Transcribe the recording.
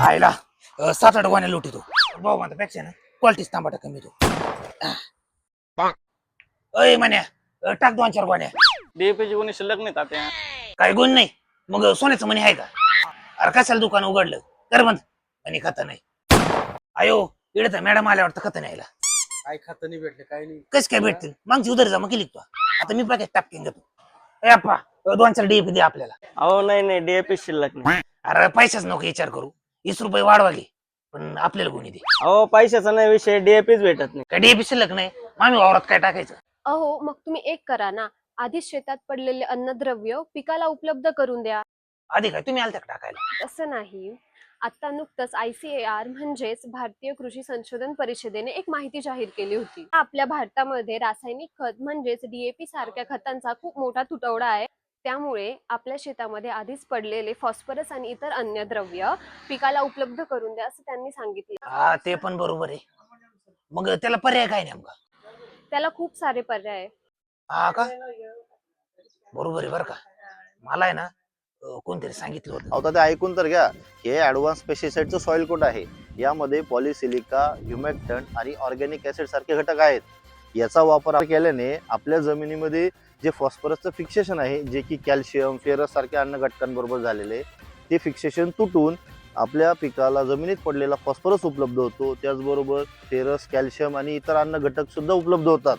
आयला 7-8 गोण्या लुटितो भाऊ म्हणतापेक्षा ना क्वालिटीच तांबाटा कमी तो. अय म्हण्या टाक 2-4 गोण्या. डीएपीची कोणी शिल्लक नाही तात्या. काय गुण नाही मग सोन्याचं म्हणे आहे का? अरे कशाला दुकान उघडलं तर बंद आणि खत नाही. अयो इकडे तर मॅडम आल्या वाटतं खत न्यायला. काय खातं नाही भेटलं काय नाही. कस काय भेटतील मागची उधार जमा केली का? आता मी पॅकेट टाकून घेतो. ए अप्पा 2-4 डीएपी दे आपल्याला. अहो नाही डीएपी शिल्लक नाही. अरे पैशाच नको विचार करू 20 रुपये वाढवाले पण आपल्याला कोणी दे. अहो पैशाचा नाही विषय, डीएपीच भेटत नाही. काय डीएपी शिल्लक नाही मामी वावरात काय टाकायचं? अहो मग तुम्ही एक करा ना, आधीच शेतात पडलेले अन्नद्रव्य पिकाला उपलब्ध करून द्या. आधी काय तुम्ही आलत्या का टाकायला? तसं नाही, आता नुकतंच ICAR म्हणजेच भारतीय कृषी संशोधन परिषदेने एक माहिती जाहीर केली होती. आपल्या भारतामध्ये रासायनिक खत म्हणजेच DAP सारख्या खतांचा खूप मोठा तुटवडा आहे. त्यामुळे आपल्या शेतामध्ये आधीच पडलेले फॉस्फरस आणि इतर अन्नद्रव्य पिकाला उपलब्ध करून द्या असं त्यांनी सांगितले. हा ते पण बरोबर आहे. मग त्याला पर्याय काय नेमका? त्याला खूप सारे पर्याय आहे. हा का? बरोबर आहे बरं का. मला आहे ना कोणतरी सांगितलं होतं. आता ते ऐकून तर घ्या. हे ॲडव्हान्स पेस्टिसाइडचं सॉइल कोट आहे. यामध्ये पॉलिसिलिका, ह्युमेक्टंट आणि ऑर्गॅनिक ऍसिड सारखे घटक आहेत. याचा वापर केल्याने आपल्या जमिनीमध्ये जे फॉस्फरसचं फिक्सेशन आहे, जे की कॅल्शियम, फेरस सारख्या अन्न घटकांबरोबर झालेले, ते फिक्सेशन तुटून आपल्या पिकाला जमिनीत पडलेला फॉस्फरस उपलब्ध होतो. त्याचबरोबर फेरस, कॅल्शियम आणि इतर अन्न घटक सुद्धा उपलब्ध होतात.